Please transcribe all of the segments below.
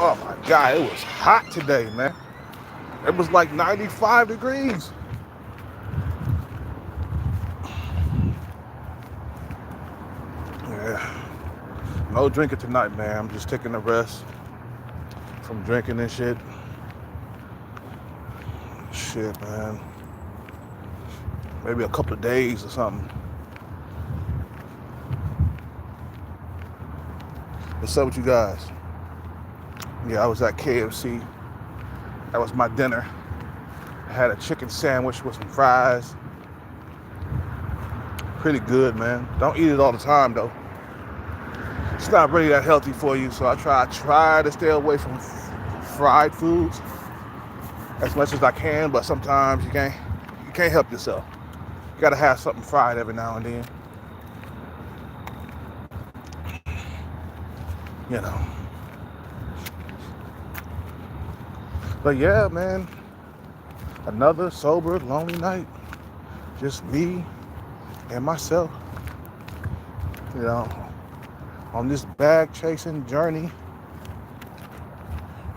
Oh my God, it was hot today, man. It was like 95 degrees. Yeah. No drinking tonight, man. I'm just taking a rest from drinking and shit. Shit, man. Maybe a couple of days or something. What's up with you guys? Yeah, I was at KFC. That was my dinner. I had a chicken sandwich with some fries. Pretty good, man. Don't eat it all the time though. It's not really that healthy for you, so I try to stay away from fried foods as much as I can, but sometimes you can't help yourself. You gotta have something fried every now and then. You know. But yeah, man, another sober, lonely night. Just me and myself, you know, on this bag chasing journey,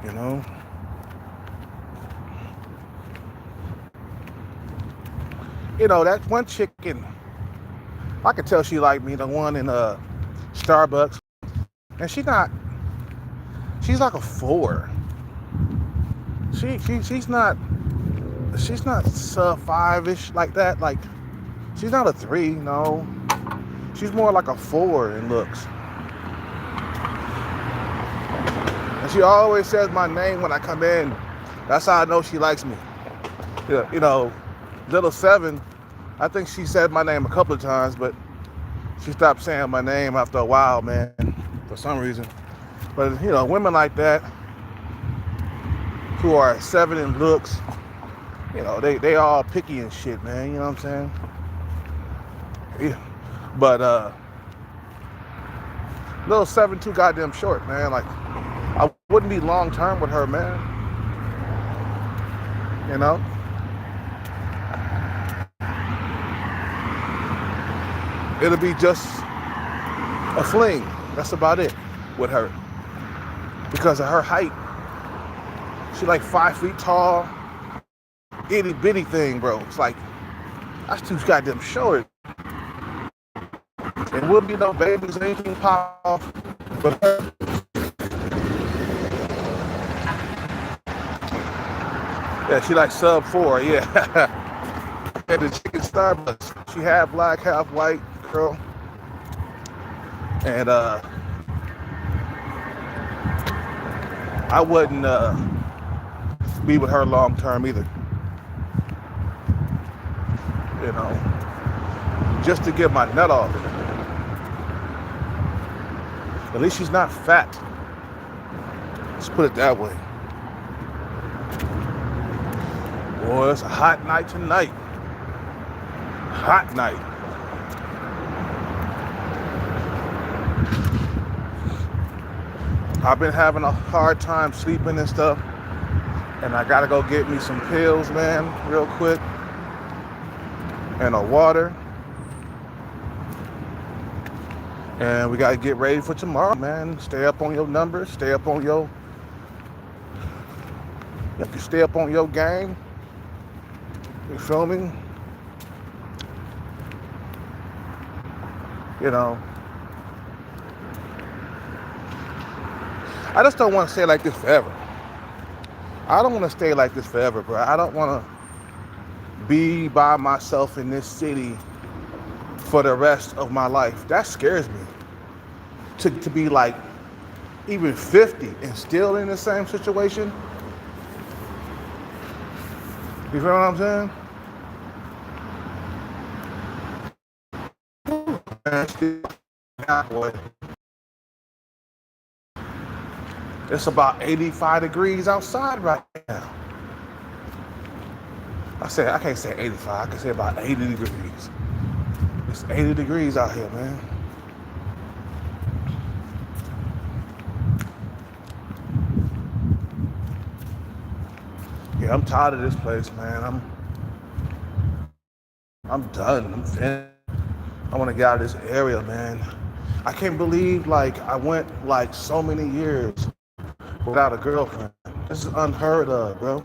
you know. You know, that one chicken, I could tell she liked me, the one in Starbucks. And she's like a 4. She's not sub 5-ish like that. Like, she's not a 3, no. She's more like a 4 in looks. And she always says my name when I come in. That's how I know she likes me. Yeah, you know, little 7, I think she said my name a couple of times, but she stopped saying my name after a while, man, for some reason. But, you know, women like that, who are 7 in looks, you know, they all picky and shit, man, you know what I'm saying? Yeah. But little 7 too goddamn short, man. Like, I wouldn't be long term with her, man. You know? It'll be just a fling. That's about it with her. Because of her height. She like 5 feet tall. Itty bitty thing, bro. It's like, that's too goddamn short. There wouldn't be no babies or anything pop off. But her, yeah, she like sub 4, yeah. And the chicken Starbucks. She half black, half white, girl. And I wouldn't be with her long term either. You know, just to get my nut off. At least she's not fat. Let's put it that way. Boy, it's a hot night tonight. Hot night. I've been having a hard time sleeping and stuff. And I gotta go get me some pills, man, real quick. And a water. And we gotta get ready for tomorrow, man. Stay up on your numbers. Stay up on your... If you stay up on your game, you feel me? You know. I just don't want to stay like this forever. I don't want to stay like this forever, bro. I don't want to be by myself in this city for the rest of my life. That scares me. To be like even 50 and still in the same situation. You feel what I'm saying? It's about 85 degrees outside right now. I can't say 85, I can say about 80 degrees. It's 80 degrees out here, man. Yeah, I'm tired of this place, man. I'm done. I'm finished. I want to get out of this area, man. I can't believe, like, I went, like, so many years without a girlfriend. This is unheard of, bro.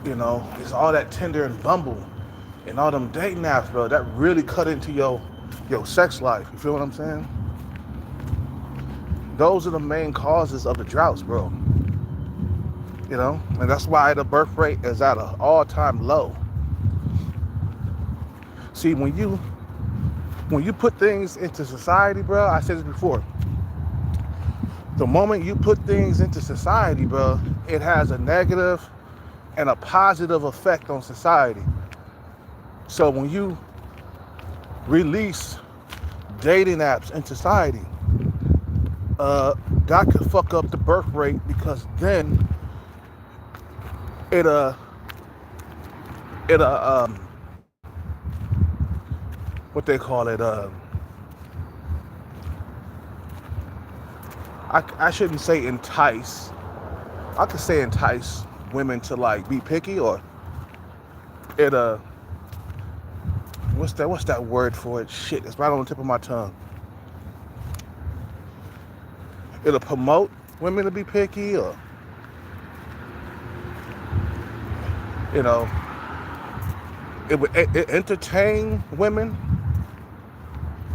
You know, it's all that Tinder and Bumble and all them dating apps, bro. That really cut into your sex life. You feel what I'm saying? Those are the main causes of the droughts, bro. You know, and that's why the birth rate is at an all-time low. See, when you put things into society, bro, I said this before, The moment you put things into society, bro, it has a negative and a positive effect on society. So when you release dating apps in society, that could fuck up the birth rate because then it it what they call it I shouldn't say entice. I could say entice women to like be picky, or it what's that word for it? Shit, it's right on the tip of my tongue. It'll promote women to be picky, or you know, it would entertain women.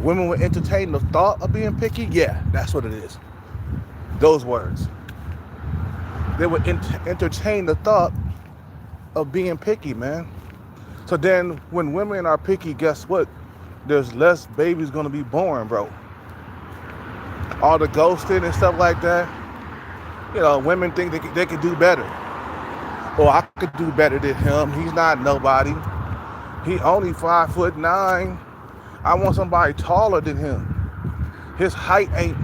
Women would entertain the thought of being picky. Yeah, that's what it is. Those words. They would entertain the thought of being picky, man. So then when women are picky, guess what? There's less babies gonna be born, bro. All the ghosting and stuff like that. You know, women think they could do better. Or I could do better than him. He's not nobody. He only 5'9". I want somebody taller than him. His height ain't,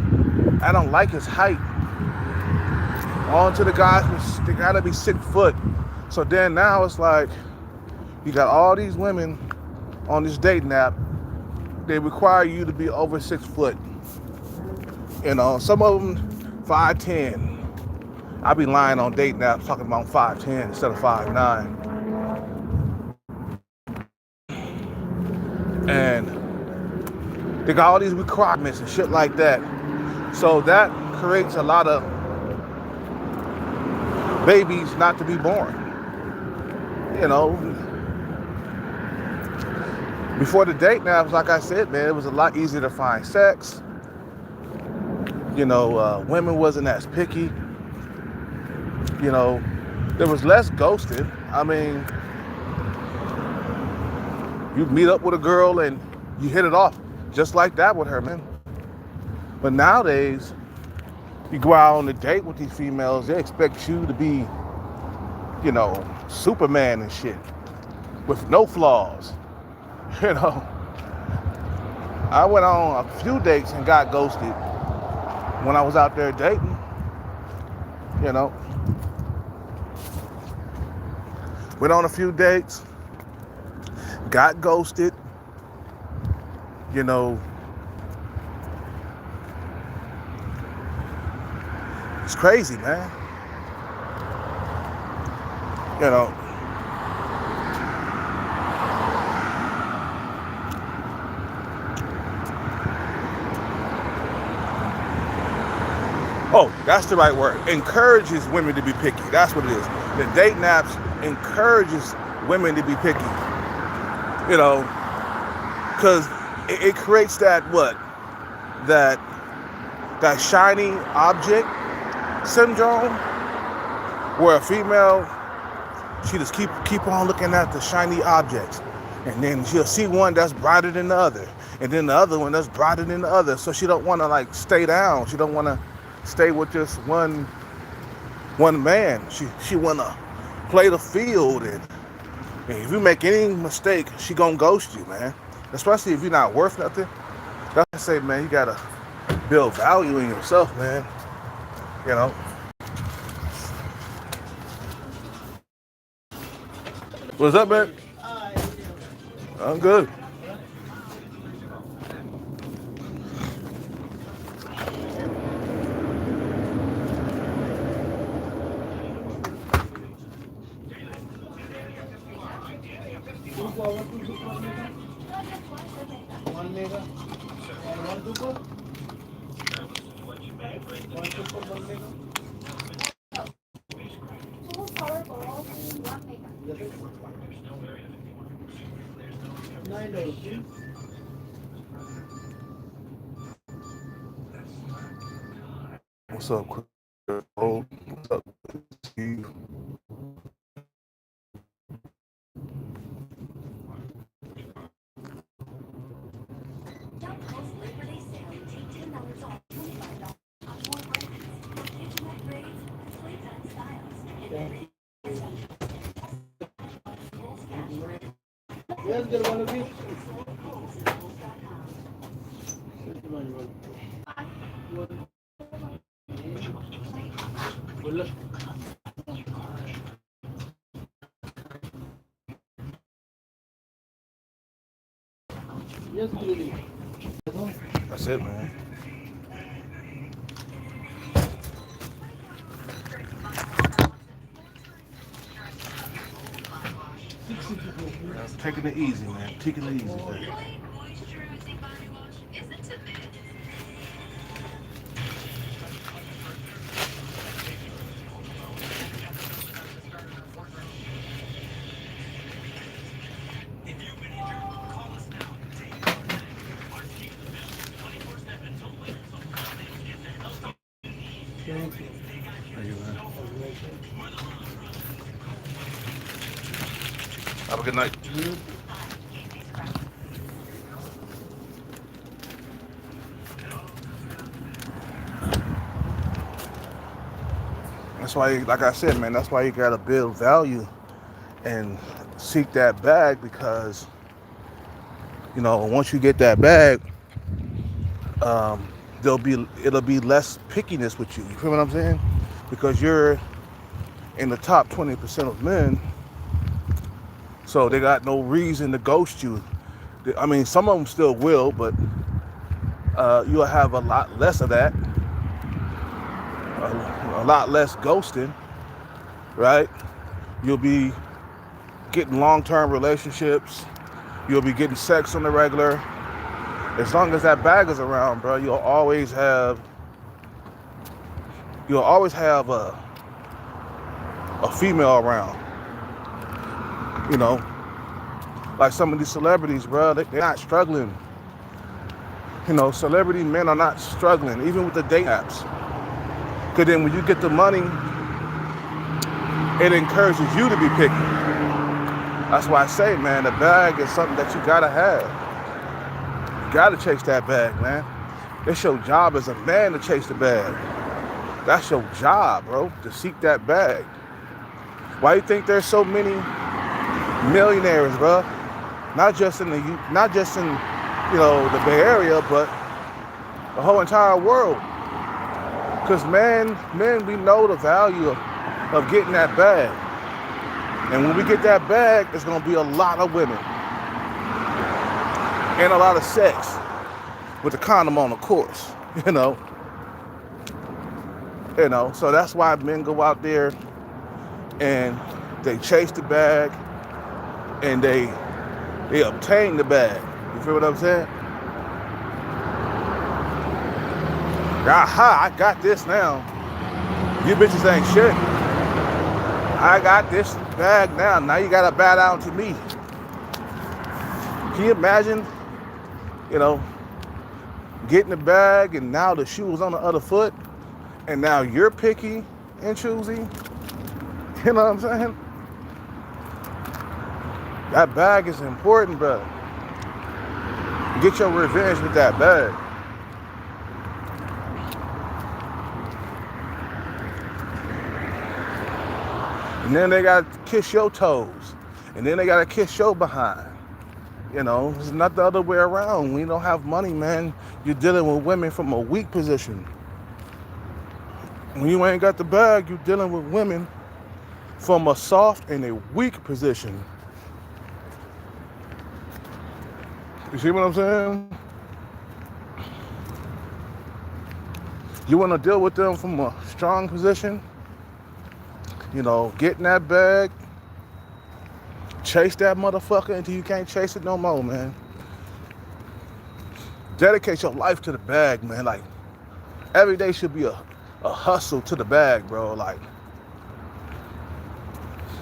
I don't like his height. On to the guys, they gotta be 6 foot. So then now it's like, you got all these women on this dating app. They require you to be over 6 foot. You know, some of them 5'10". I be lying on dating apps talking about 5'10" instead of 5'9". And they got all these requirements and shit like that. So that creates a lot of babies not to be born. You know, before the dating apps, like I said, man, it was a lot easier to find sex. You know, women wasn't as picky. You know, there was less ghosting. I mean, you meet up with a girl and you hit it off just like that with her, man. But nowadays, you go out on a date with these females, they expect you to be, you know, Superman and shit with no flaws. You know, I went on a few dates and got ghosted when I was out there dating. You know, went on a few dates, got ghosted. You know, it's crazy, man. You know, oh, that's the right word. Encourages women to be picky. That's what it is. The dating apps encourages women to be picky. You know, because it creates that that shiny object syndrome, where a female, she just keep on looking at the shiny objects, and then she'll see one that's brighter than the other, and then the other one that's brighter than the other. So she don't want to like stay down. She don't want to stay with just one man. She want to play the field, and if you make any mistake, she gonna ghost you, man. Especially if you're not worth nothing. That's why I say, man, you gotta build value in yourself, man. You know. What's up, man? I'm good. What's up, Chris? What's up, Steve? That's it, man. Taking it easy, man. Taking it easy, man. Thank you, man. Have a good night. That's why, like I said, man, that's why you gotta build value and seek that bag, because, you know, once you get that bag, it'll be less pickiness with you. You feel what I'm saying? Because you're in the top 20% of men, so they got no reason to ghost you. I mean, some of them still will, but you'll have a lot less of that, a lot less ghosting, right? You'll be getting long-term relationships. You'll be getting sex on the regular. As long as that bag is around, bro, you'll always have a female around. You know, like some of these celebrities, bro, they're not struggling. You know, celebrity men are not struggling, even with the date apps. Because then when you get the money, it encourages you to be picky. That's why I say, man, the bag is something that you gotta have. You gotta chase that bag, man. It's your job as a man to chase the bag. That's your job, bro, to seek that bag. Why do you think there's so many millionaires, bro? Not just in you know, the Bay Area, but the whole entire world. Because men, we know the value of getting that bag. And when we get that bag, it's gonna be a lot of women. And a lot of sex. With the condom on, of course. You know, so that's why men go out there and they chase the bag and they obtain the bag. You feel what I'm saying? Aha, I got this now. You bitches ain't shit. I got this bag now. Now you gotta bow down to me. Can you imagine, you know, getting the bag and now the shoe's on the other foot and now you're picky and choosy? You know what I'm saying? That bag is important, bro. Get your revenge with that bag. And then they gotta kiss your toes. And then they gotta kiss your behind. You know, it's not the other way around. When you don't have money, man, you're dealing with women from a weak position. When you ain't got the bag, you're dealing with women from a soft and a weak position. You see what I'm saying? You want to deal with them from a strong position? You know, get in that bag, chase that motherfucker until you can't chase it no more, man. Dedicate your life to the bag, man. Like, every day should be a hustle to the bag, bro. Like,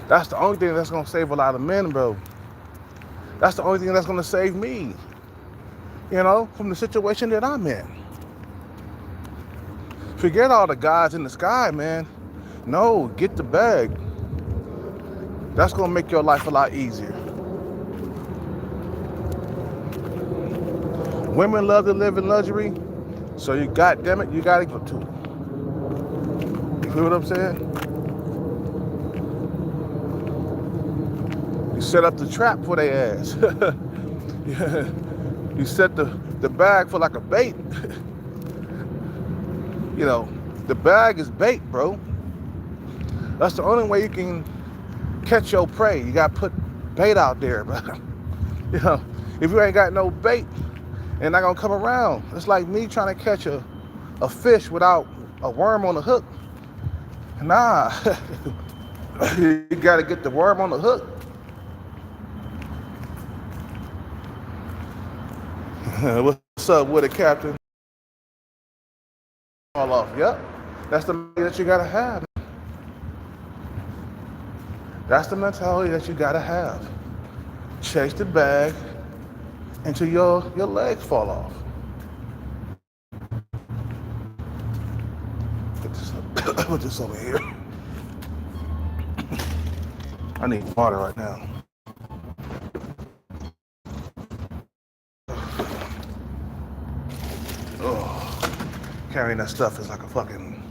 that's the only thing that's gonna save a lot of men, bro. That's the only thing that's gonna save me, you know, from the situation that I'm in. Forget all the guys in the sky, man. No, get the bag. That's gonna make your life a lot easier. Women love to live in luxury, so you goddamn it, you gotta go to it. You feel what I'm saying? You set up the trap for their ass. You set the bag for like a bait. You know, the bag is bait, bro. That's the only way you can catch your prey. You gotta put bait out there, bro. You know, if you ain't got no bait, it's not gonna come around. It's like me trying to catch a fish without a worm on the hook. Nah, you gotta get the worm on the hook. What's up with it, Captain? Fall off. Yep, that's the mentality that you gotta have. That's the mentality that you gotta have. Chase the bag until your legs fall off. Put this over here. I need water right now. Oh, carrying that stuff is like a fucking.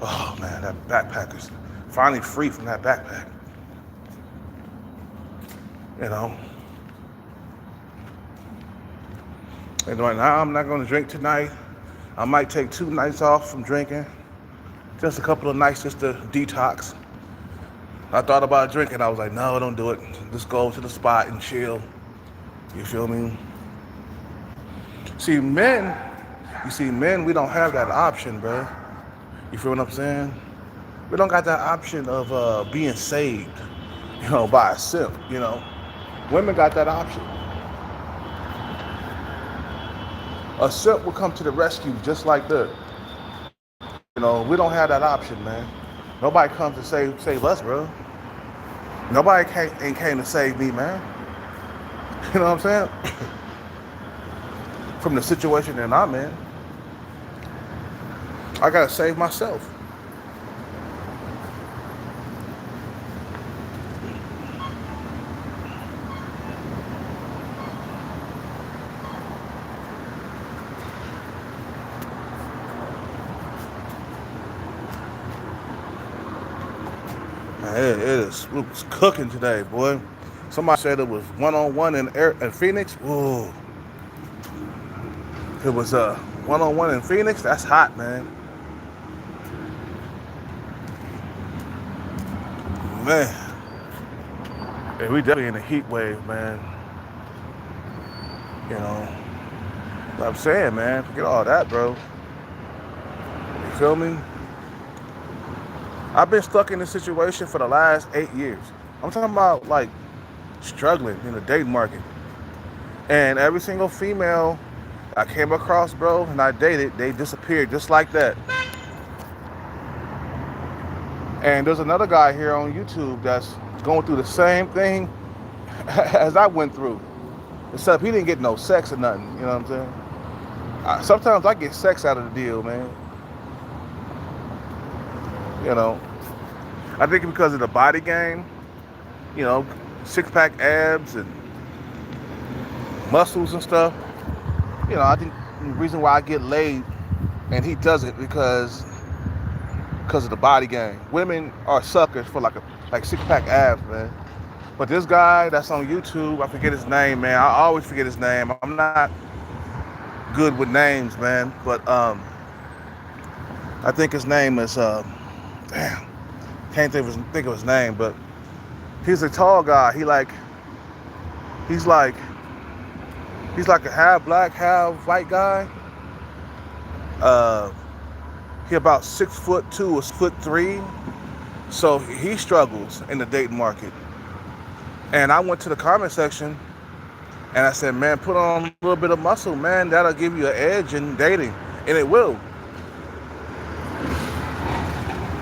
Oh man, that backpack is finally free from that backpack. You know. And right now, I'm not going to drink tonight. I might take 2 nights off from drinking. Just a couple of nights just to detox. I thought about drinking. I was like, no, don't do it. Just go to the spot and chill. You feel me? See, men, we don't have that option, bro. You feel what I'm saying? We don't got that option of being saved, by a simp, Women got that option. A simp will come to the rescue just like that. We don't have that option, man. Nobody comes to save us, bro. Nobody ain't came to save me, man. You know what I'm saying? From the situation that I'm in. I gotta save myself. It was cooking today, boy. Somebody said it was 1-on-1 in Phoenix. Ooh. It was 1-on-1 in Phoenix. That's hot, man. Man. Yeah, we definitely in a heat wave, man. What I'm saying, man. Forget all that, bro. You feel me? I've been stuck in this situation for the last 8 years. I'm talking about, like, struggling in the dating market. And every single female I came across, bro, and I dated, they disappeared just like that. And there's another guy here on YouTube that's going through the same thing as I went through. Except he didn't get no sex or nothing, you know what I'm saying? Sometimes I get sex out of the deal, man. I think because of the body game, 6-pack abs and muscles and stuff. I think the reason why I get laid and he doesn't because of the body game. Women are suckers for like 6-pack abs, man. But this guy that's on YouTube, I forget his name, man. I always forget his name. I'm not good with names, man. But I think his name is can't think of his name, but he's a tall guy. He's like a half black, half white guy. He about 6'2" or 6'3", so he struggles in the dating market. And I went to the comment section and I said, man, put on a little bit of muscle, man. That'll give you an edge in dating, and it will.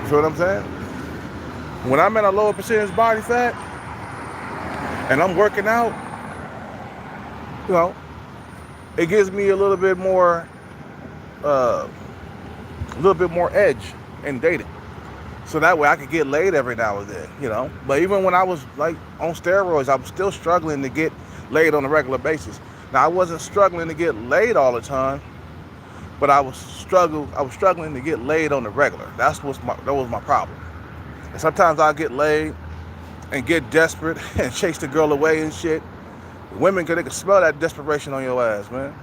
You feel what I'm saying? When I'm at a lower percentage body fat and I'm working out, it gives me a little bit more edge in dating. So that way I could get laid every now and then, But even when I was like on steroids, I was still struggling to get laid on a regular basis. Now I wasn't struggling to get laid all the time, but I was struggling to get laid on the regular. That was my problem. And sometimes I'll get laid and get desperate and chase the girl away and shit. Women, they can smell that desperation on your ass, man.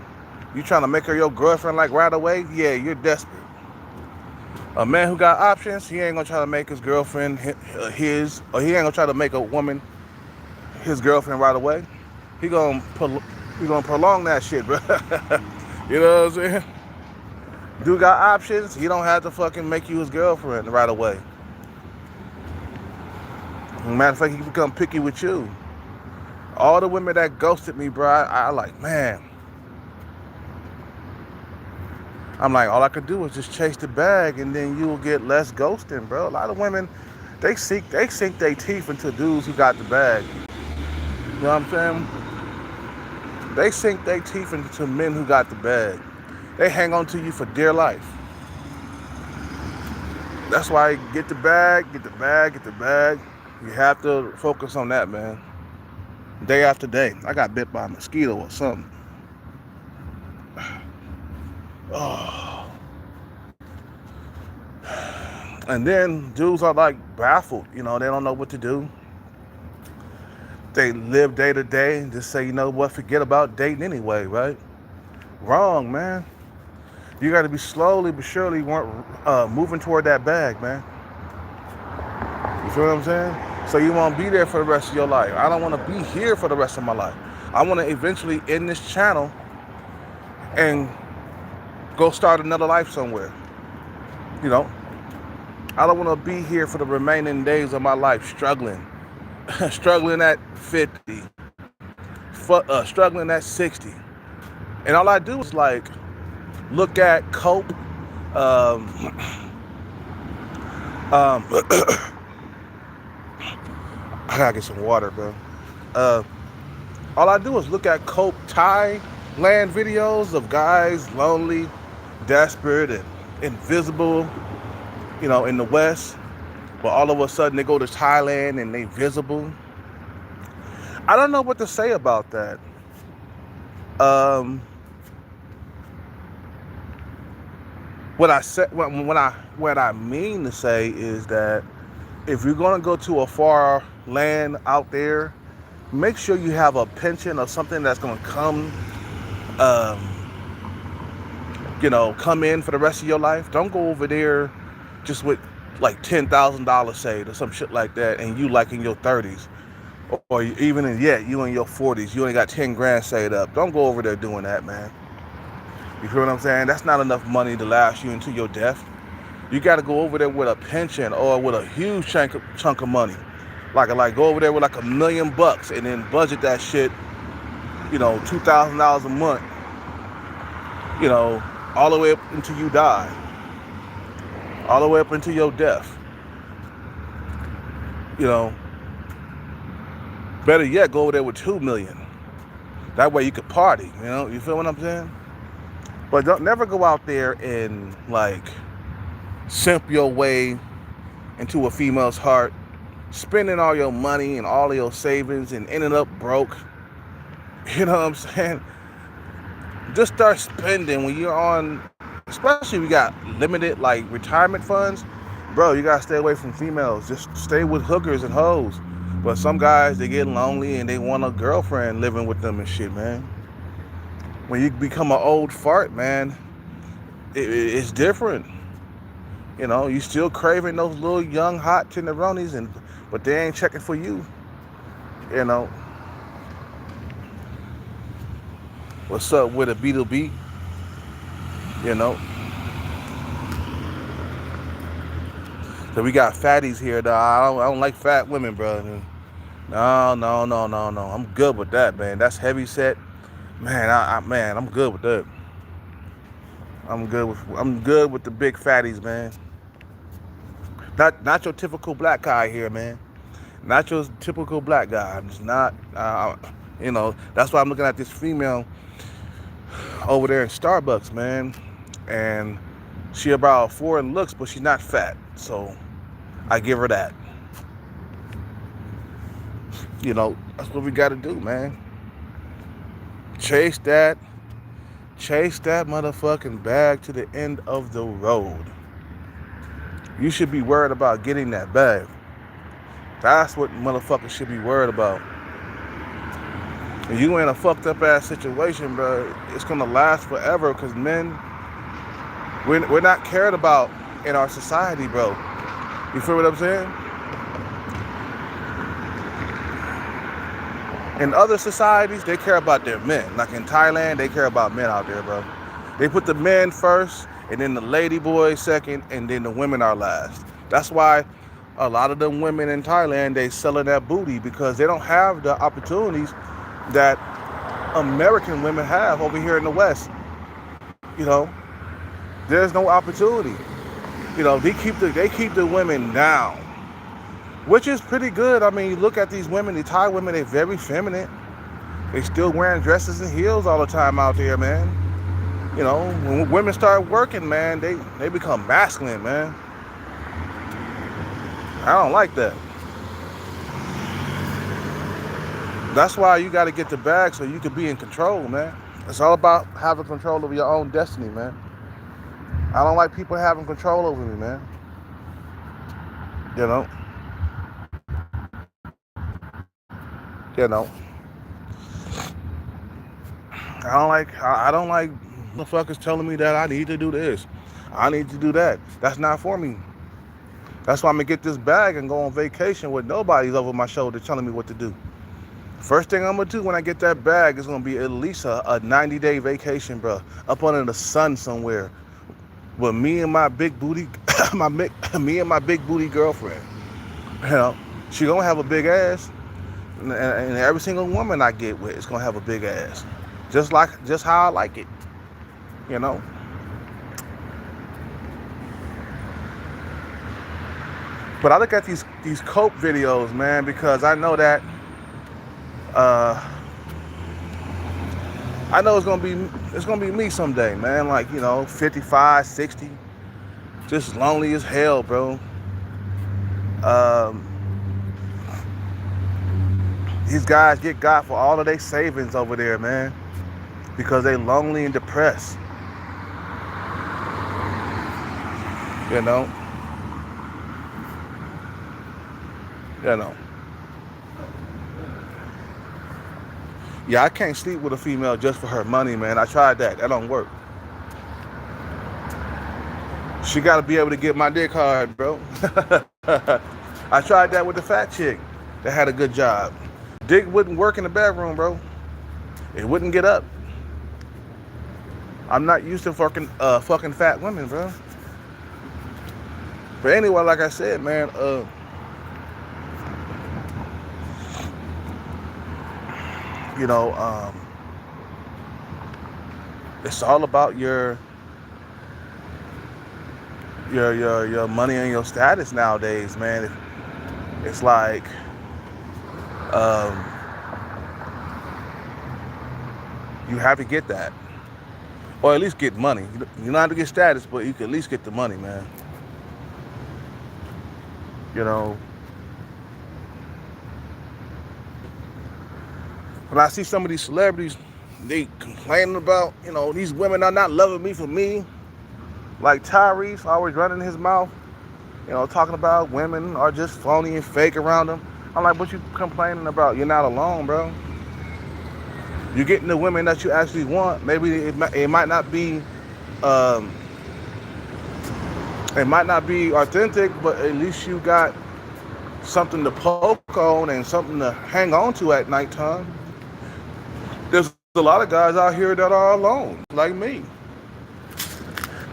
You trying to make her your girlfriend like right away? Yeah, you're desperate. A man who got options, he ain't gonna try to make his girlfriend his, or he ain't gonna try to make a woman his girlfriend right away. He gonna prolong that shit, bro. You know what I'm saying? Dude got options, he don't have to fucking make you his girlfriend right away. Matter of fact, he become picky with you. All the women that ghosted me, bro, I like, man. I'm like, all I could do is just chase the bag, and then you will get less ghosting, bro. A lot of women, they sink their teeth into dudes who got the bag. You know what I'm saying? They sink their teeth into men who got the bag. They hang on to you for dear life. That's why get the bag, get the bag, get the bag. You have to focus on that, man. Day after day. I got bit by a mosquito or something. Oh. And then dudes are like baffled. You know, they don't know what to do. They live day to day and just say, you know what, forget about dating anyway, right? Wrong, man. You got to be slowly but surely moving toward that bag, man. You feel what I'm saying? So you won't be there for the rest of your life. I don't want to be here for the rest of my life. I want to eventually end this channel and go start another life somewhere. You know, I don't want to be here for the remaining days of my life struggling. Struggling at 50. Struggling at 60. And all I do is like look at cope. I gotta get some water, bro. All I do is look at cope Thailand videos of guys lonely, desperate, and invisible, you know, in the West. But all of a sudden they go to Thailand and they visible. I don't know what to say about that. What I mean to say is that if you're gonna go to a far land out there, make sure you have a pension or something that's gonna come, come in for the rest of your life. Don't go over there just with like $10,000 saved or some shit like that, and you like in your 30s, or even you in your 40s, you only got 10 grand saved up. Don't go over there doing that, man. You feel what I'm saying? That's not enough money to last you into your death. You got to go over there with a pension or with a huge chunk of money. Like go over there with like $1 million and then budget that shit, $2,000 a month, all the way up until you die. All the way up until your death. Better yet, go over there with $2 million. That way you could party, you feel what I'm saying? But don't never go out there and like simp your way into a female's heart, spending all your money and all of your savings and ending up broke. You know what I'm saying? Just start spending when you're on, especially if you got limited like retirement funds, bro, you gotta stay away from females. Just stay with hookers and hoes. But some guys, they get lonely and they want a girlfriend living with them and shit, man. When you become an old fart, man, it's different. You still craving those little young hot tenderonis, but they ain't checking for you. What's up with a B2B? So we got fatties here, though. I don't like fat women, bro. No. I'm good with that, man. That's heavy set. Man, I'm good with that. I'm good with the big fatties, man. Not your typical black guy here, man. Not your typical black guy. I'm just not. That's why I'm looking at this female over there in Starbucks, man. And she about 4 in looks, but she's not fat. So I give her that. That's what we got to do, man. Chase that motherfucking bag to the end of the road. You should be worried about getting that bag. That's what motherfuckers should be worried about. If you in a fucked up ass situation, bro, it's gonna last forever because men, we're not cared about in our society, bro. You feel what I'm saying? In other societies, they care about their men. Like in Thailand, they care about men out there, bro. They put the men first, and then the lady boys second, and then the women are last. That's why a lot of them women in Thailand, they selling that booty because they don't have the opportunities that American women have over here in the West. You know, there's no opportunity. You know, they keep the women down, which is pretty good. I mean, you look at these women, the Thai women, they're very feminine. They still wearing dresses and heels all the time out there, man. You know, when women start working, man, they become masculine, man. I don't like that. That's why you got to get the bag so you can be in control, man. It's all about having control over your own destiny, man. I don't like people having control over me, man. You know. I don't like motherfuckers telling me that I need to do this. I need to do that. That's not for me. That's why I'm gonna get this bag and go on vacation with nobody's over my shoulder telling me what to do. First thing I'm gonna do when I get that bag is gonna be at least a 90-day vacation, bro. Up under the sun somewhere. With me and my big booty, me and my big booty girlfriend. You know, she gonna have a big ass. And every single woman I get with is gonna have a big ass. Just how I like it. You know. But I look at these cope videos, man, because I know that I know it's gonna be me someday, man. Like, you know, 55, 60, just lonely as hell, bro. These guys get got for all of their savings over there, man, because they lonely and depressed. You know. Yeah, I can't sleep with a female just for her money, man. I tried that. That don't work. She got to be able to get my dick hard, bro. I tried that with the fat chick that had a good job. Dick wouldn't work in the bedroom, bro. It wouldn't get up. I'm not used to fucking fat women, bro. But anyway, like I said, man, you know, it's all about your money and your status nowadays, man. It's like, you have to get that, or at least get money. You don't have to get status, but you can at least get the money, man. You know, when I see some of these celebrities, they complaining about, you know, these women are not loving me for me. Like Tyrese always running his mouth, you know, talking about women are just phony and fake around him. I'm like, what you complaining about? You're not alone, bro. You're getting the women that you actually want. Maybe it might not be authentic, but at least you got something to poke on and something to hang on to at nighttime. There's a lot of guys out here that are alone, like me.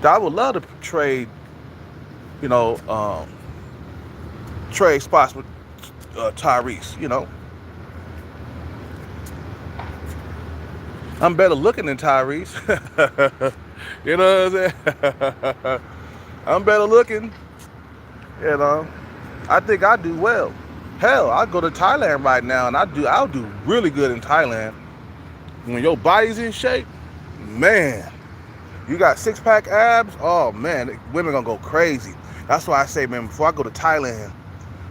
I would love to trade, you know, trade spots with Tyrese, you know. I'm better looking than Tyrese. You know what I'm saying? I'm better looking. You know. I think I do well. Hell, I go to Thailand right now and I'll do really good in Thailand. When your body's in shape, man, you got six-pack abs, oh man, women gonna go crazy. That's why I say, man, before I go to Thailand,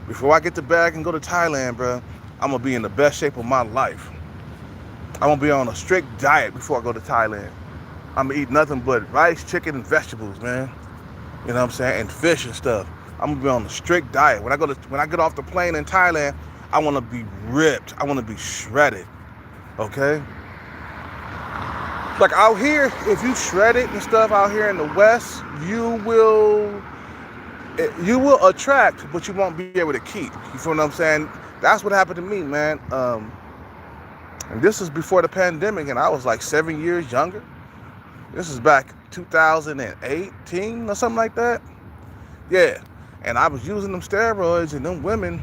before I get the bag and go to Thailand, bro, I'm gonna be in the best shape of my life. I'm gonna be on a strict diet before I go to Thailand. I'm gonna eat nothing but rice, chicken, and vegetables, man. You know what I'm saying? And fish and stuff. I'm gonna be on a strict diet. When I get off the plane in Thailand, I want to be ripped. I want to be shredded. Okay. Like out here, if you shred it and stuff out here in the West, you will attract, but you won't be able to keep. You feel what I'm saying? That's what happened to me, man. And this is before the pandemic, and I was like 7 years younger. This is back 2018 or something like that. Yeah, and I was using them steroids, and them women,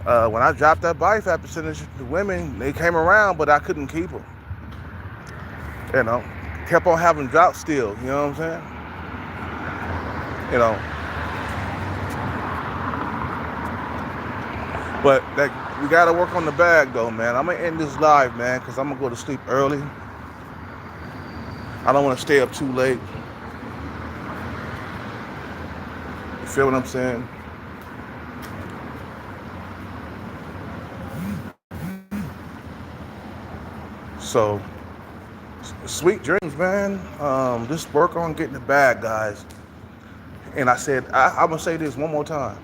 when I dropped that body fat percentage, the women, they came around, but I couldn't keep them. You know, kept on having drought still, you know what I'm saying? You know. But we gotta work on the bag though, man. I'm gonna end this live, man, because I'm gonna go to sleep early. I don't want to stay up too late. You feel what I'm saying? So, sweet dreams, man. Just work on getting the bag, guys. And I said, I'm gonna say this one more time.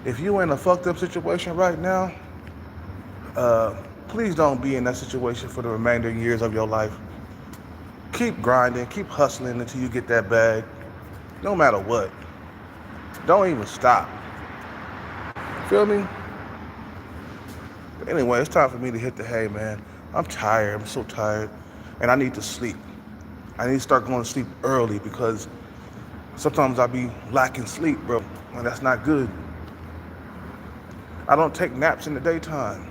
If you in a fucked up situation right now, please don't be in that situation for the remainder years of your life. Keep grinding, keep hustling until you get that bag, no matter what. Don't even stop. Feel me? But anyway, it's time for me to hit the hay, man. I'm tired. I'm so tired. And I need to sleep. I need to start going to sleep early because sometimes I be lacking sleep, bro. And that's not good. I don't take naps in the daytime.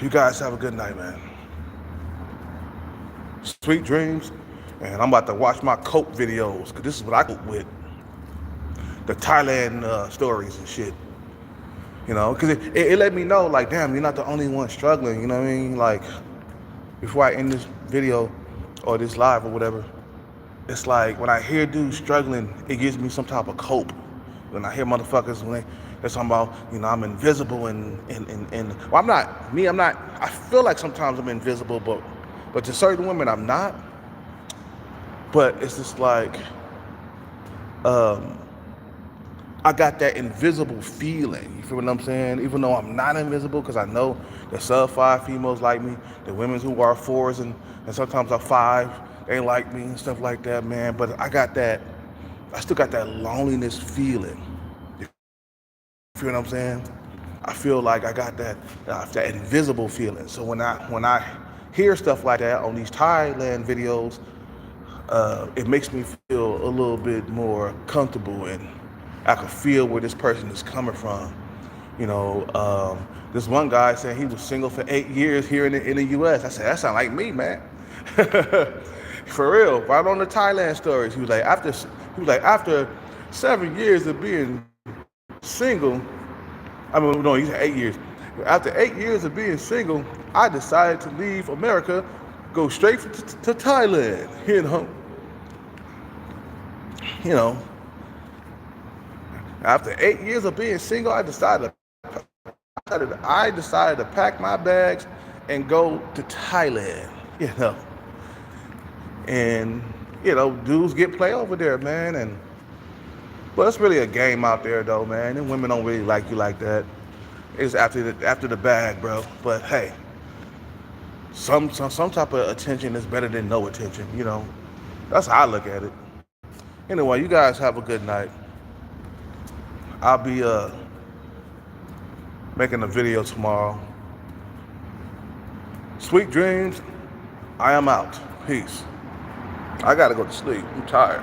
You guys have a good night, man. Sweet dreams. And I'm about to watch my cope videos because this is what I cope with. The Thailand stories and shit. You know, because it let me know, like, damn, you're not the only one struggling. You know what I mean? Like, before I end this video or this live or whatever, it's like when I hear dudes struggling, it gives me some type of cope. When I hear motherfuckers when they're talking about, you know, I'm invisible and well, I'm not. I feel like sometimes I'm invisible, but to certain women I'm not. But it's just like, I got that invisible feeling. You feel what I'm saying? Even though I'm not invisible, because I know the sub-5 females like me, the women who are 4s and sometimes are 5, they like me and stuff like that, man. But I still got that loneliness feeling. You feel what I'm saying? I feel like I got that invisible feeling. So when I hear stuff like that on these Thailand videos, it makes me feel a little bit more comfortable, and I can feel where this person is coming from. You know, this one guy said he was single for 8 years here in the U.S. I said, that sounds like me, man. For real, right on the Thailand stories. He was like, after 7 years of being single, I mean, no, he said 8 years. After 8 years of being single, I decided to leave America, go straight to Thailand. You know. After 8 years of being single, I decided to pack my bags and go to Thailand, you know. And, you know, dudes get play over there, man. But it's really a game out there, though, man. And women don't really like you like that. It's after the bag, bro. But hey, some type of attention is better than no attention, you know. That's how I look at it. Anyway, you guys have a good night. I'll be making a video tomorrow. Sweet dreams. I am out. Peace. I gotta go to sleep. I'm tired.